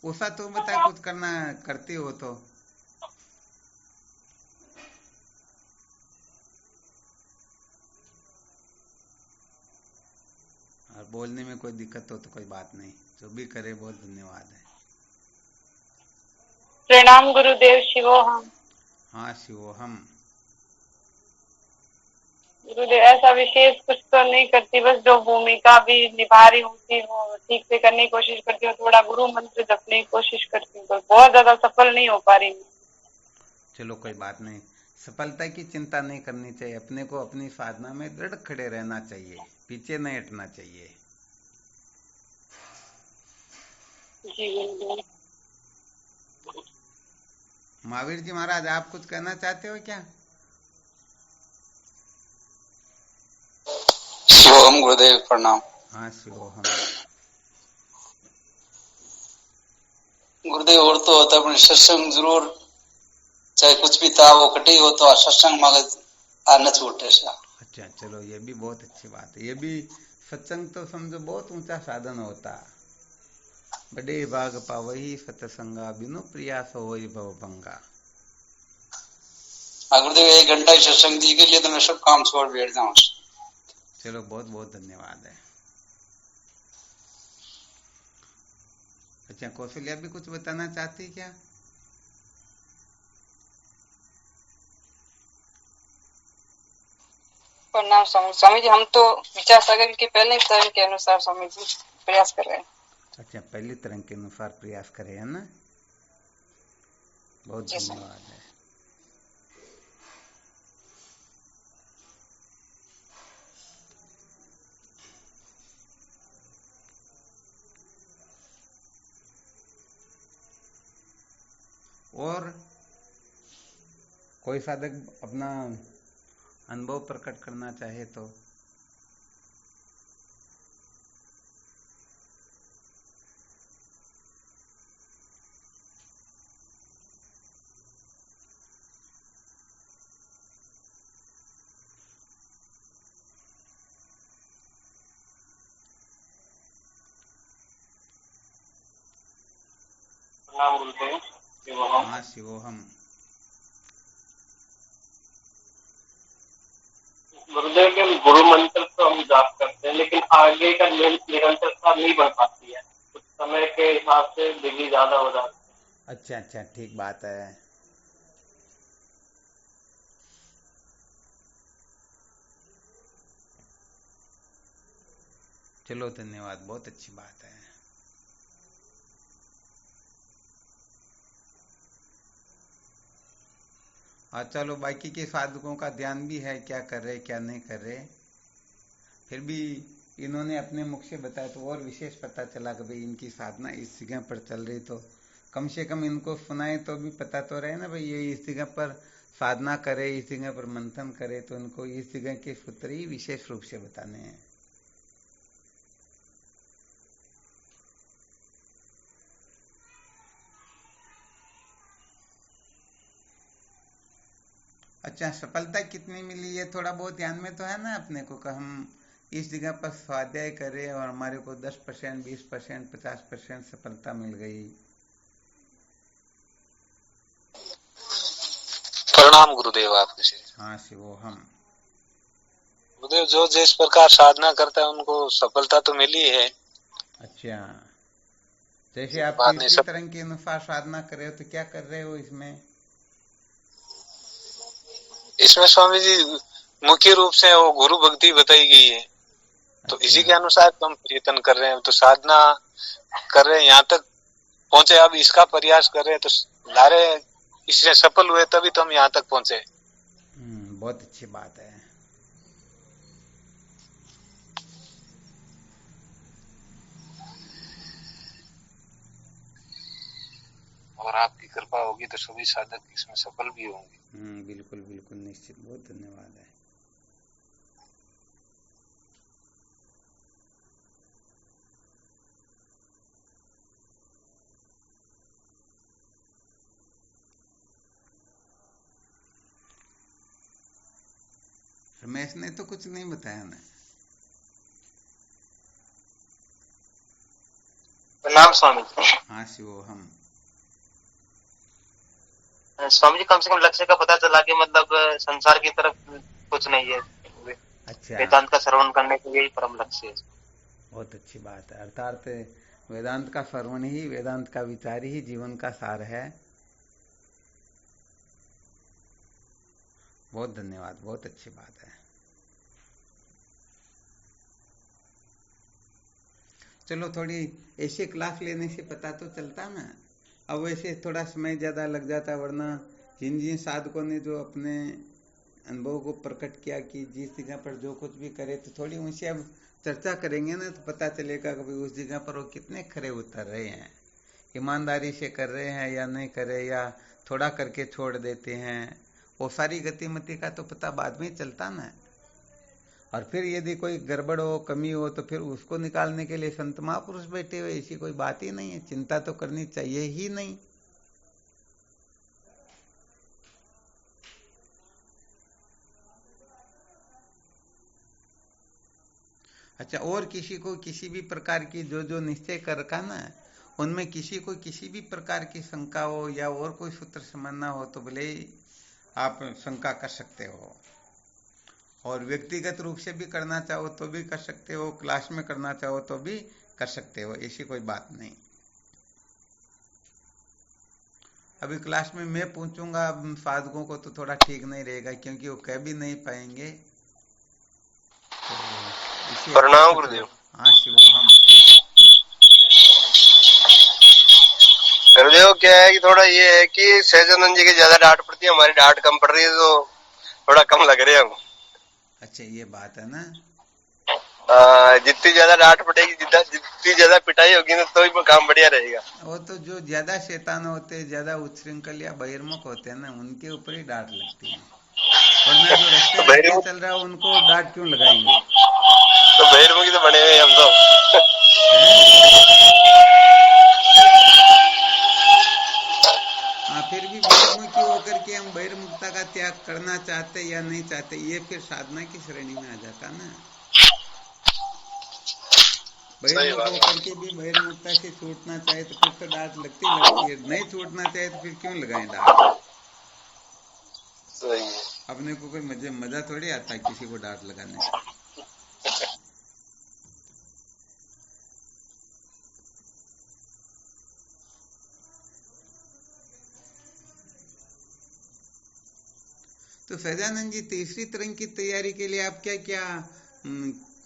उषा तो बता, कुछ करना करती हो तो। और बोलने में कोई दिक्कत हो तो कोई बात नहीं, जो भी करे बहुत धन्यवाद है। प्रणाम गुरुदेव शिवोहम। हाँ शिवोहम। गुरुदेव ऐसा विशेष कुछ तो नहीं करती, बस जो भूमिका भी निभा रही होती वो ठीक से करने की कोशिश करती हूँ, थोड़ा गुरु मंत्र जपने की कोशिश करती हूँ, बहुत ज्यादा सफल नहीं हो पा रही। चलो कोई बात नहीं, सफलता की चिंता नहीं करनी चाहिए, अपने को अपनी साधना में दृढ़ खड़े रहना चाहिए, पीछे नहीं हटना चाहिए। जी गुरुदेव। महावीर जी महाराज आप कुछ कहना चाहते हो क्या? शिवोहम गुरुदेव प्रणाम। हाँ शिवोहम। गुरुदेव और तो होता अपने सत्संग जरूर, चाहे कुछ भी था वो कटे हो तो सत्संग मगज आना छूटे सा। अच्छा चलो, ये भी बहुत अच्छी बात है। ये भी सत्संग तो समझो बहुत ऊंचा साधन होता है। बड़े भाग पावही सतसंगा, बिनु प्रयास होई भवभंगा। गुरुदेव 1 घंटा ही सत्संग दी के लिए तो मैं सब काम छोड़ बैठ जाऊं। चलो बहुत बहुत धन्यवाद है। अच्छा, कौशल्या भी कुछ बताना चाहती क्या? प्रणाम स्वामी जी, हम तो विचार सागर के पहले तरह के अनुसार स्वामी जी प्रयास कर रहे हैं। अच्छा, पहली तरंग के अनुसार प्रयास करें, है ना? बहुत धन्यवाद है। और कोई साधक अपना अनुभव प्रकट करना चाहे तो? हाँ, शिवोहम। गुरुदेव के गुरु मंत्र तो हम जाप करते हैं, लेकिन आगे का निरंतरता नहीं बढ़ पाती है, कुछ समय के हिसाब से बिजी ज्यादा हो जाती है। अच्छा अच्छा, ठीक बात है। चलो धन्यवाद, बहुत अच्छी बात है। और चलो, बाकी के साधकों का ध्यान भी है, क्या कर रहे क्या नहीं कर रहे। फिर भी इन्होंने अपने मुख से बताया तो और विशेष पता चला कि भाई इनकी साधना इस जगह पर चल रही, तो कम से कम इनको सुनाए तो भी पता तो रहे ना भाई ये इस जगह पर साधना करे, इस जगह पर मंथन करे, तो इनको इस जगह के सूत्र ही विशेष रूप से बताने हैं। अच्छा, सफलता कितनी मिली है थोड़ा बहुत ध्यान में तो है ना अपने को कि हम इस जगह पर स्वाध्याय करें और हमारे को 10%, 20%, 50% सफलता मिल गई। प्रणाम गुरुदेव आपके से। हाँ शिवोहम। गुरुदेव जो जिस प्रकार साधना करता है उनको सफलता तो मिली है। अच्छा, जैसे आप तीसरी तरंग के अनुसार साधना कर रहे हो तो क्या कर रहे हो इसमें? इसमें स्वामी जी मुख्य रूप से वो गुरु भक्ति बताई गई है। तो अच्छा। इसी के अनुसार हम प्रयत्न कर रहे हैं, तो साधना कर रहे हैं, यहाँ तक पहुंचे। अब इसका प्रयास कर रहे हैं तो लारे इससे सफल हुए तभी तो हम यहाँ तक पहुंचे। बहुत अच्छी बात है। और आपकी कृपा होगी तो सभी साधक इसमें सफल भी होंगे। बिल्कुल बिल्कुल निश्चित। बहुत धन्यवाद है। रमेश ने तो कुछ नहीं बताया ना। प्रणाम स्वामी जी। हाँ शिवोहम। स्वामी जी, कम से कम लक्ष्य का पता चला कि मतलब संसार की तरफ कुछ नहीं है। अच्छा, वेदांत का श्रवण करने के लिए परम लक्ष्य है। बहुत अच्छी बात है। अर्थात वेदांत का श्रवण ही, वेदांत का विचार ही जीवन का सार है। बहुत धन्यवाद, बहुत अच्छी बात है। चलो, थोड़ी ऐसे क्लास लेने से पता तो चलता ना। अब वैसे थोड़ा समय ज़्यादा लग जाता, वरना जिन जिन साधकों ने जो अपने अनुभव को प्रकट किया कि जिस जगह पर जो कुछ भी करे, तो थोड़ी उनसे अब चर्चा करेंगे ना तो पता चलेगा कि उस जगह पर वो कितने खरे उतर रहे हैं, ईमानदारी से कर रहे हैं या नहीं कर रहे, या थोड़ा करके छोड़ देते हैं। वो सारी गतिमति का तो पता बाद में चलता ना। और फिर यदि कोई गड़बड़ हो, कमी हो, तो फिर उसको निकालने के लिए संत महापुरुष बैठे हुए, ऐसी कोई बात ही नहीं है। चिंता तो करनी चाहिए ही नहीं। अच्छा, और किसी को किसी भी प्रकार की जो जो निश्चय कर रखा ना, उनमें किसी को किसी भी प्रकार की शंका हो या और कोई सूत्र समझना हो तो भले ही आप शंका कर सकते हो, और व्यक्तिगत रूप से भी करना चाहो तो भी कर सकते हो, क्लास में करना चाहो तो भी कर सकते हो, ऐसी कोई बात नहीं। अभी क्लास में मैं पूछूंगा साधकों को तो थोड़ा ठीक नहीं रहेगा, क्योंकि वो कह भी नहीं पाएंगे। तो प्रणाम गुरुदेव। हाँ शिवोहम। गुरुदेव क्या है कि थोड़ा ये है कि सहजानंद जी की ज्यादा डांट पड़ती है, हमारी डांट कम पड़ रही है, तो थोड़ा कम लग रहे हैं हम। अच्छा ये बात है ना। जितनी ज्यादा डांट पड़ेगी, जितनी ज्यादा पिटाई होगी ना, तो ही काम बढ़िया रहेगा। वो तो जो ज्यादा शैतान होते हैं, ज्यादा उच्छृंखल या बहिर्मुख होते हैं ना, उनके ऊपर ही डांट लगती है, वरना जो रस्ते चल रहा है उनको डांट क्यों लगाएंगे। तो बहिर्मुखी तो बने हुए हम तो। हाँ, फिर भी बहिर्मुखी होकर के हम बहिर्मुखता का त्याग करना चाहते या नहीं चाहते, ये फिर साधना की श्रेणी में आ जाता ना। बहिर्मुख होकर के भी बहिर्मुखता से छूटना चाहे तो फिर तो डांट लगती है, नहीं छूटना चाहे तो फिर क्यों लगाएं डांट। सही है। अपने को कोई मजा थोड़ी आता है किसी को डांट लगाने का। तो सहजानंद जी, तीसरी तरंग की तैयारी के लिए आप क्या क्या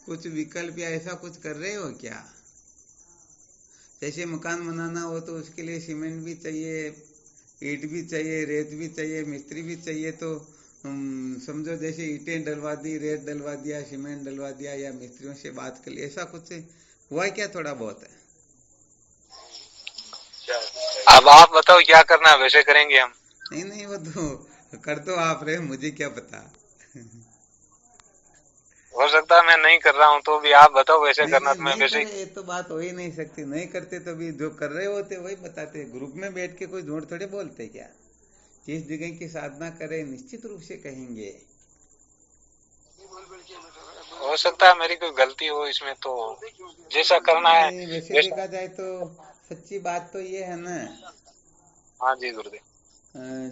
कुछ विकल्प या ऐसा कुछ कर रहे हो क्या? जैसे मकान बनाना हो तो उसके लिए सीमेंट भी चाहिए, ईंट भी चाहिए, रेत भी चाहिए, मिस्त्री भी चाहिए, तो समझो जैसे ईंटें डलवा दी, रेत डलवा दिया, सीमेंट डलवा दिया, या मिस्त्रियों से बात कर ली, ऐसा कुछ हुआ क्या? थोड़ा बहुत है। अब आप बताओ क्या करना है, वैसे करेंगे हम। नहीं वो तो कर तो आप रहे, मुझे क्या पता। हो सकता है मैं नहीं कर रहा हूँ, तो भी आप बताओ वैसे करना तो मैं वैसे। ये तो बात हो ही नहीं सकती, नहीं करते तो भी जो कर रहे होते वही बताते। ग्रुप में बैठ के कोई झूठ थोड़े बोलते क्या। जिस जगह की साधना करे निश्चित रूप से कहेंगे। हो सकता है मेरी कोई गलती हो इसमें, तो जैसा करना है। वैसे देखा जाए तो सच्ची बात तो ये है ना। हाँ जी गुरुदेव।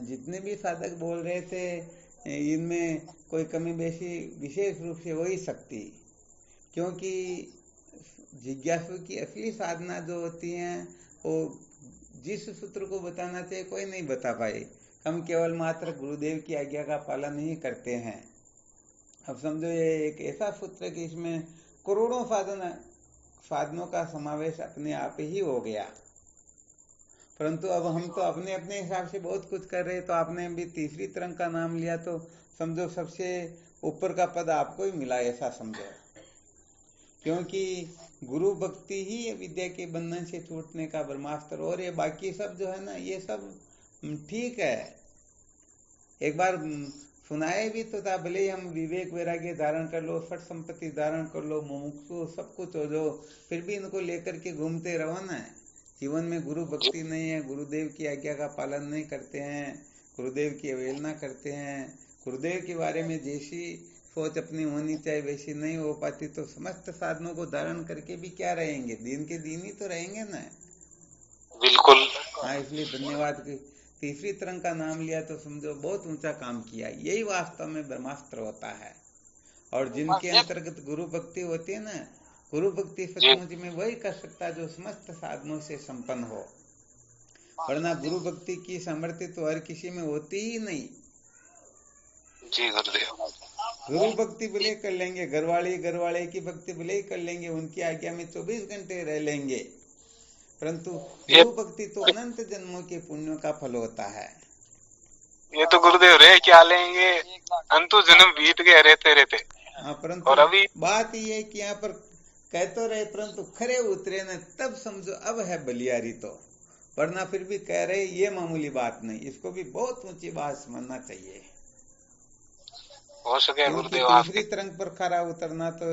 जितने भी साधक बोल रहे थे, इनमें कोई कमी बेशी विशेष रूप से हो ही सकती, क्योंकि जिज्ञासु की असली साधना जो होती है वो जिस सूत्र को बताना चाहिए कोई नहीं बता पाए। हम केवल मात्र गुरुदेव की आज्ञा का पालन ही करते हैं। अब समझो ये एक ऐसा सूत्र है कि इसमें करोड़ों साधनों का समावेश अपने आप ही हो गया, परंतु अब हम तो अपने अपने हिसाब से बहुत कुछ कर रहे हैं। तो आपने भी तीसरी तरंग का नाम लिया तो समझो सबसे ऊपर का पद आपको ही मिला, ऐसा समझो, क्योंकि गुरु भक्ति ही विद्या के बंधन से छूटने का ब्रह्मास्त्र। और ये बाकी सब जो है ना, ये सब ठीक है, एक बार सुनाए भी तो था। भले ही हम विवेक वैराग्य धारण कर लो, फट संपत्ति धारण कर लो, मुमुक्षु सब कुछ हो जो, फिर भी इनको लेकर के घूमते रहो ना। जीवन में गुरु भक्ति नहीं है, गुरुदेव की आज्ञा का पालन नहीं करते हैं, गुरुदेव की अवहेलना करते हैं, गुरुदेव के बारे में जैसी सोच अपनी होनी चाहिए वैसी नहीं हो पाती, तो समस्त साधनों को धारण करके भी क्या रहेंगे, दिन के दिन ही तो रहेंगे ना। बिल्कुल। हाँ, इसलिए धन्यवाद कि तीसरी तरंग का नाम लिया तो समझो बहुत ऊंचा काम किया। यही वास्तव में ब्रह्मास्त्र होता है। और जिनके अंतर्गत गुरु भक्ति होती है ना, गुरु भक्ति सचमुच में वही कर सकता है जो समस्त साधनों से संपन्न हो, वरना गुरु भक्ति की सामर्थ्य तो हर किसी में होती ही नहीं। जी गुरुदेव। गुरु भक्ति भले कर लेंगे, घरवाले की भक्ति भले ही कर लेंगे, उनकी आज्ञा में 24 घंटे रह लेंगे, परंतु गुरु भक्ति तो अनंत जन्मों के पुण्यों का फल होता है। ये तो गुरुदेव रह क्या लेंगे, अंतु जन्म बीत गए रहते रहते। हाँ, परंतु और अभी बात ये है कि यहाँ पर कह तो रहे परंतु खरे उतरे न, तब समझो अब है बलियारी तो, वरना फिर भी कह रहे ये मामूली बात नहीं, इसको भी बहुत ऊंची बात समझना चाहिए। हो सके गुरुदेव तीसरी तरंग पर खरा उतरना तो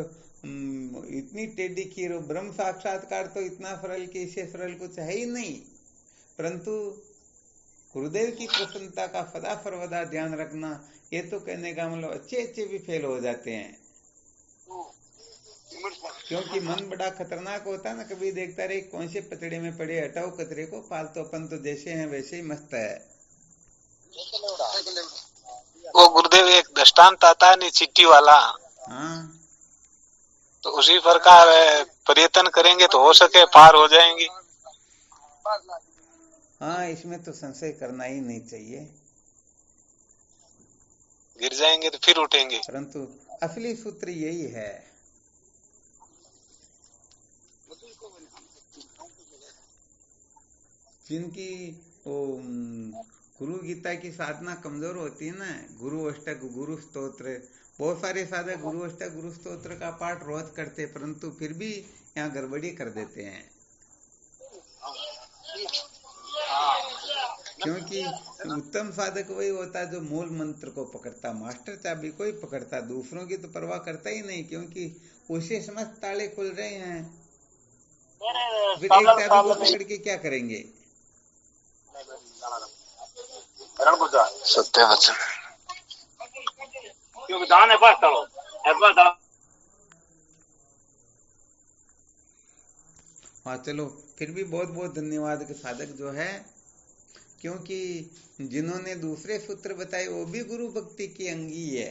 इतनी टेढ़ी खीर, ब्रह्म साक्षात्कार तो इतना सरल कि इससे सरल कुछ है ही नहीं, परंतु गुरुदेव की प्रसन्नता का सदा सर्वदा ध्यान रखना, ये तो कहने का मतलब अच्छे भी फेल हो जाते हैं। क्योंकि मन बड़ा खतरनाक होता है ना, कभी देखता रहे कौन से पतड़े में पड़े, हटाओ कचरे को, फालतू, अपन तो जैसे हैं वैसे ही मस्त है। वो गुरुदेव एक दृष्टांत आता है नहीं, चिट्ठी वाला, हाँ तो उसी प्रकार प्रयत्न करेंगे तो हो सके पार हो जाएंगे। हाँ, इसमें तो संशय करना ही नहीं चाहिए। गिर जाएंगे तो फिर उठेंगे। परंतु असली सूत्र यही है। जिनकी गुरु गीता की साधना कमजोर होती है ना, गुरु अष्टक, गुरु स्तोत्र, बहुत सारे साधक गुरु अष्टक, गुरु स्तोत्र का पाठ रोज करते, परंतु फिर भी यहाँ गड़बड़ी कर देते हैं। क्योंकि उत्तम साधक वही होता है जो मूल मंत्र को पकड़ता, मास्टर चाबी को ही पकड़ता, दूसरों की तो परवाह करता ही नहीं, क्योंकि उसे समस्त ताले खुल रहे हैं, फिर एक चाबी को पकड़ के क्या करेंगे। सत्य वचन। हाँ चलो, फिर भी बहुत बहुत धन्यवाद के साधक जो है, क्योंकि जिन्होंने दूसरे सूत्र बताए वो भी गुरु भक्ति की अंगी है।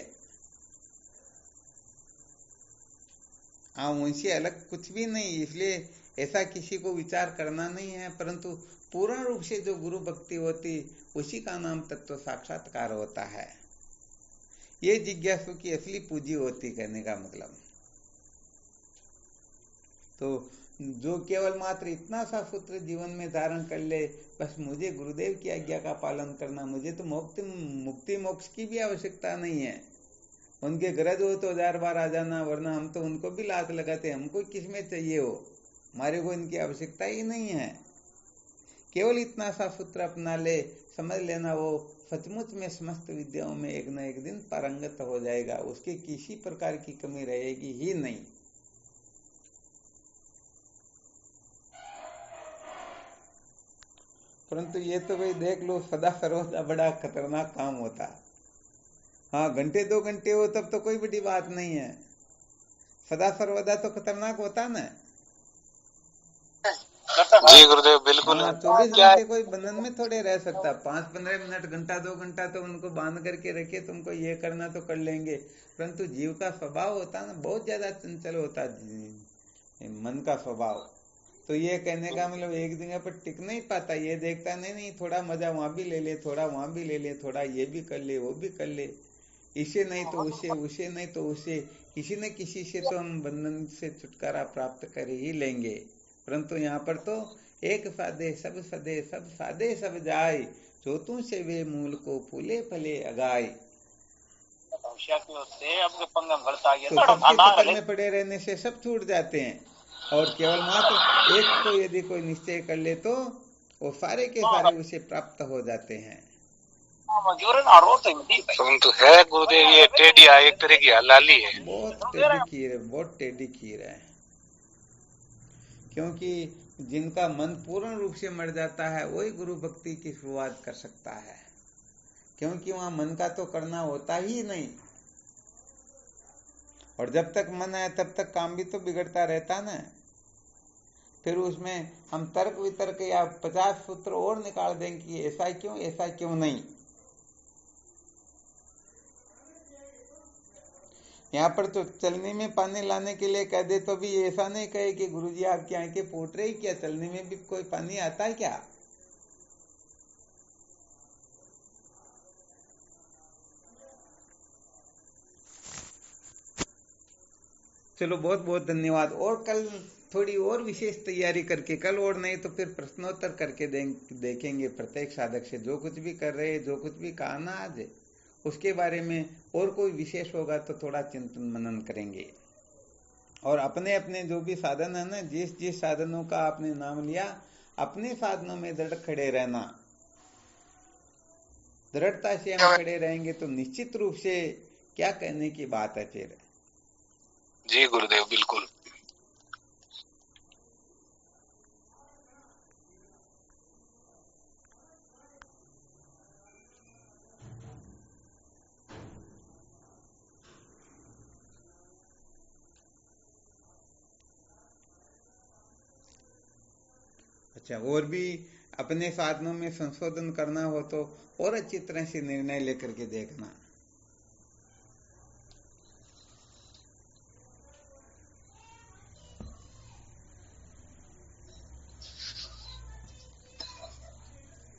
हाँ, उनसे अलग कुछ भी नहीं, इसलिए ऐसा किसी को विचार करना नहीं है, परंतु पूर्ण रूप से जो गुरु भक्ति होती उसी का नाम तत्व साक्षात्कार होता है। ये जिज्ञासु की असली पूंजी होती, कहने का मतलब। तो जो केवल मात्र इतना सा सूत्र जीवन में धारण कर ले, बस मुझे गुरुदेव की आज्ञा का पालन करना, मुझे तो मुक्ति मोक्ष की भी आवश्यकता नहीं है, उनके गरज हो तो 1000 बार आ जाना, वरना हम तो उनको भी लात लगाते, हमको किसमें चाहिए हो, हमारे को इनकी आवश्यकता ही नहीं है। केवल इतना सा सूत्र अपना ले, समझ लेना वो सचमुच में समस्त विद्याओं में एक न एक दिन पारंगत हो जाएगा, उसके किसी प्रकार की कमी रहेगी ही नहीं। परंतु ये तो भाई देख लो, सदा सर्वदा बड़ा खतरनाक काम होता। हाँ, घंटे 2 घंटे हो तब तो कोई बड़ी बात नहीं है, सदा सर्वदा तो खतरनाक होता ना। जी गुरुदेव बिल्कुल। 24 घंटे कोई बंधन में थोड़े रह सकता, 5-15 मिनट, घंटा 2 घंटा तो उनको बांध करके रखे, तुमको ये करना तो कर लेंगे, परंतु जीव का स्वभाव होता ना बहुत ज्यादा चंचल होता, मन का स्वभाव। तो ये कहने का मतलब एक जगह पर टिक नहीं पाता, ये देखता नहीं थोड़ा मजा वहां भी ले ले, थोड़ा वहां भी ले ले, थोड़ा ये भी कर ले, वो भी कर ले, इसे नहीं तो उसे, उसे नहीं तो उसे, किसी न किसी से तो हम बंधन से छुटकारा प्राप्त कर ही लेंगे। परंतु यहाँ पर तो एक साधे सब सदे, सब साधे सब जाए, चौथों से वे मूल को फूले फले अगाए। तो सबके पकड़ में पड़े रहने से सब छूट जाते हैं, और केवल मात्र एक को यदि कोई निश्चय कर ले तो वो सारे के सारे उसे प्राप्त हो जाते हैं। परंतु है गुरुदेव ये टेढ़ी एक तरह की हलाली है, बहुत टेढ़ी खीर है, बहुत टेढ़ी खीर है। क्योंकि जिनका मन पूर्ण रूप से मर जाता है वही गुरु भक्ति की शुरुआत कर सकता है, क्योंकि वहां मन का तो करना होता ही नहीं, और जब तक मन है तब तक काम भी तो बिगड़ता रहता ना। फिर उसमें हम तर्क वितर्क या 50 सूत्र और निकाल देंगे कि ऐसा क्यों, ऐसा क्यों नहीं। यहाँ पर तो चलने में पानी लाने के लिए कह दे तो भी ऐसा नहीं कहे कि गुरुजी आपकी आंखें फूट रही क्या, चलने में भी कोई पानी आता है क्या। चलो बहुत बहुत धन्यवाद, और कल थोड़ी और विशेष तैयारी करके, कल और नहीं तो फिर प्रश्नोत्तर करके देखेंगे प्रत्येक साधक से, जो कुछ भी कर रहे, जो कुछ भी कहा ना आज, उसके बारे में और कोई विशेष होगा तो थोड़ा चिंतन मनन करेंगे। और अपने अपने जो भी साधन है ना, जिस जिस साधनों का आपने नाम लिया, अपने साधनों में दृढ़ खड़े रहना। दृढ़ता से हम खड़े रहेंगे तो निश्चित रूप से क्या कहने की बात है फिर। जी गुरुदेव बिल्कुल। अच्छा, और भी अपने साधनों में संशोधन करना हो तो और अच्छी तरह से निर्णय लेकर के देखना।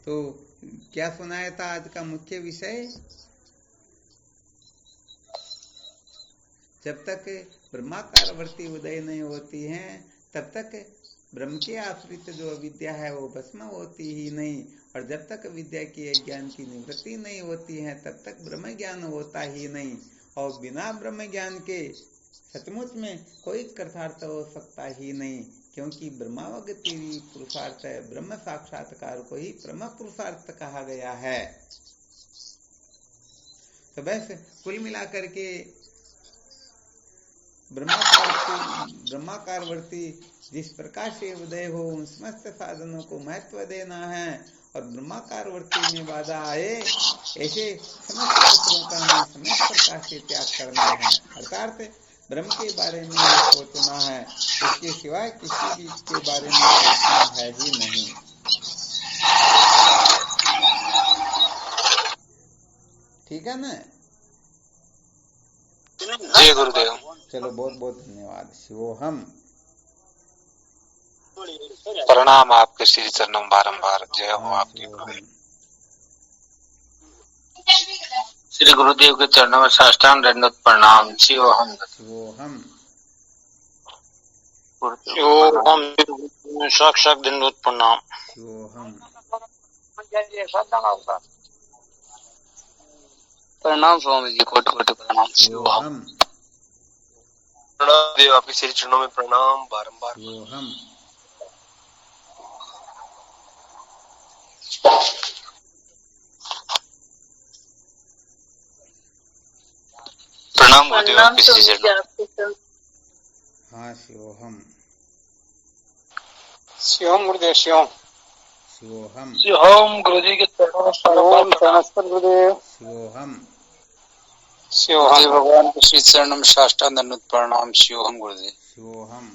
तो क्या सुनाया था आज का मुख्य विषय? जब तक ब्रह्माकार वृत्ति उदय नहीं होती है तब तक ब्रह्म के आश्रित जो अविद्या है वो भस्म होती ही नहीं, और जब तक विद्या की ज्ञान की निवृत्ति नहीं होती है तब तक ब्रह्म ज्ञान होता ही नहीं। और बिना ब्रह्म ज्ञान के सचमुच में कोई कृतार्थ हो सकता ही नहीं, क्योंकि ब्रह्मावगति पुरुषार्थ ब्रह्म साक्षात्कार को ही ब्रह्म पुरुषार्थ कहा गया है। तो बस कुल मिलाकर के ब्रह्माकार वृत्ति जिस प्रकार से उदय हो उन समस्त साधनों को महत्व देना है, और ब्रह्माकार वृत्ति में बाधा आए ऐसे समस्त पुत्रों का हमें समस्त प्रकार से त्याग करना है। अर्थात ब्रह्म के बारे में सोचना है, इसके सिवाय किसी भी के बारे में सोचना है ही नहीं। ठीक है ना? जय गुरुदेव। चलो, बहुत बहुत धन्यवाद। शिवोहम। प्रणाम आपके श्री चरणों बारंबार। जय हो आपकी। श्री गुरुदेव के चरणों में साष्टांग दंडवत प्रणाम। शिवोहम। शिवोहम। शिवोहम साक्षात दंडवत प्रणाम। शिवोहम। प्रणाम स्वामी जी, कोटि कोटि प्रणाम। शिवोहम। प्रणाम देव, आपके श्री चरणों में प्रणाम बारंबार। शिवोहम। प्रणाम गुरुदेव, आपके श्री चरणों। हाँ, शिवोहम। शिवम गुरुदेव, शिवम। शिवोहम। शिवोहम गुरुजी के चरणों में नमस्कार गुरुदेव। शिवोहम। शिवोहम। भगवान के श्री चरणों में साष्टांग दंडवत प्रणाम। शिवोहम गुरुजी। शिवोहम।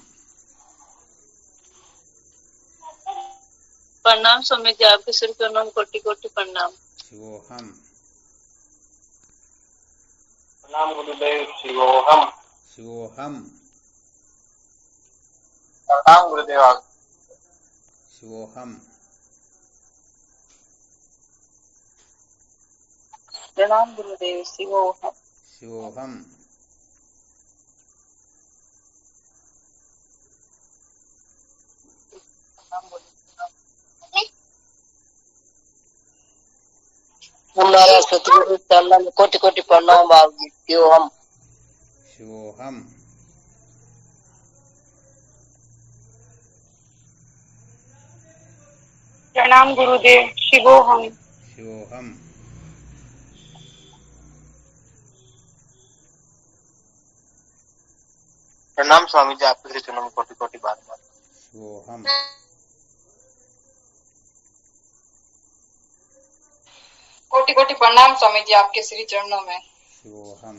प्रणाम स्वामी जी, आपके सिर चरणों में कोटि कोटि प्रणाम। शिवोहम। प्रणाम गुरुदेव। शिवोहम। शिवोहम। प्रणाम गुरुदेव। शिवोहम। प्रणाम गुरुदेव। शिवोहम। शिवोहम। सतगुरु चरणों में कोटि कोटि प्रणाम। शिवोहम। शिवोहम। प्रणाम गुरुदेव। शिवोहम। शिवोहम। प्रणाम स्वामी जी, आपके श्री चरणों में कोटि कोटि बारंबार। शिवोहम। कोटि कोटि प्रणाम स्वामी जी, आपके श्री चरणों में। शिवोहम।